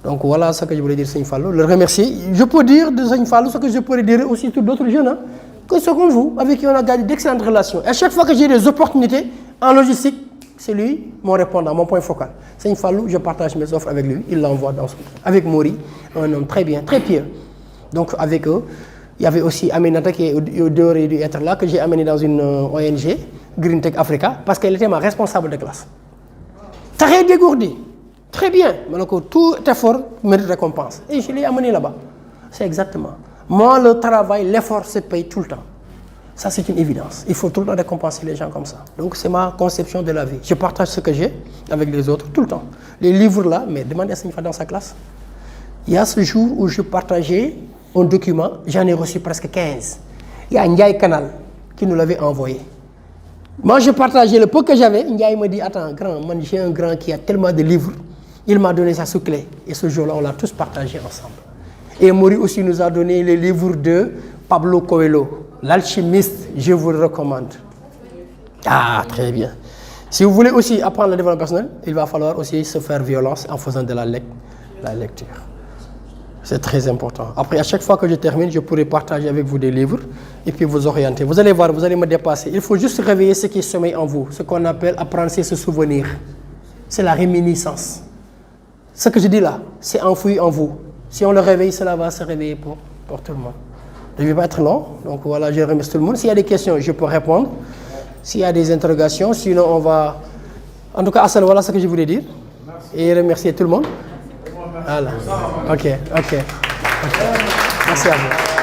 Donc voilà ce que je voulais dire, Seigne Fallou, le remercier. Je peux dire de Seigne Fallou ce que je pourrais dire aussi sur d'autres jeunes, hein, que ce comme vous, avec qui on a gardé d'excellentes relations. Et à chaque fois que j'ai des opportunités en logistique, c'est lui, mon répondant, mon point focal. Seigne Fallou, je partage mes offres avec lui, il l'envoie dans son... Avec Mori, un homme très bien, très pieux. Donc avec eux, il y avait aussi Aminata qui aurait dû être là, que j'ai amené dans une ONG, Green Tech Africa, parce qu'elle était ma responsable de classe. Très dégourdie, très bien, mais donc tout effort mérite récompense. Et je l'ai amené là-bas. C'est exactement. Moi, le travail, l'effort se paye tout le temps. Ça, c'est une évidence. Il faut tout le temps récompenser les gens comme ça. Donc, c'est ma conception de la vie. Je partage ce que j'ai avec les autres tout le temps. Les livres là, mais demandez à Seigne Fall dans sa classe. Il y a ce jour où je partageais un document, j'en ai reçu presque 15. Il y a Ndiaye Canal qui nous l'avait envoyé. Moi, je partageais le peu que j'avais. Ndiaye me dit, attends, grand, moi, j'ai un grand qui a tellement de livres. Il m'a donné ça sous clé. Et ce jour-là, on l'a tous partagé ensemble. Et Mori aussi nous a donné les livres de Pablo Coelho. L'alchimiste, je vous le recommande. Ah, très bien. Si vous voulez aussi apprendre le développement personnel, il va falloir aussi se faire violence en faisant de la lecture. C'est très important. Après, à chaque fois que je termine, je pourrai partager avec vous des livres et puis vous orienter. Vous allez voir, vous allez me dépasser. Il faut juste réveiller ce qui sommeille en vous, ce qu'on appelle apprendre, c'est se souvenir. C'est la réminiscence. Ce que je dis là, c'est enfoui en vous. Si on le réveille, cela va se réveiller pour tout le monde. Je ne vais pas être long, donc voilà, je remercie tout le monde. S'il y a des questions, je peux répondre. S'il y a des interrogations, sinon on va... En tout cas, Hassan, voilà ce que je voulais dire. Et remercier tout le monde. Voilà. Ok. Merci à vous.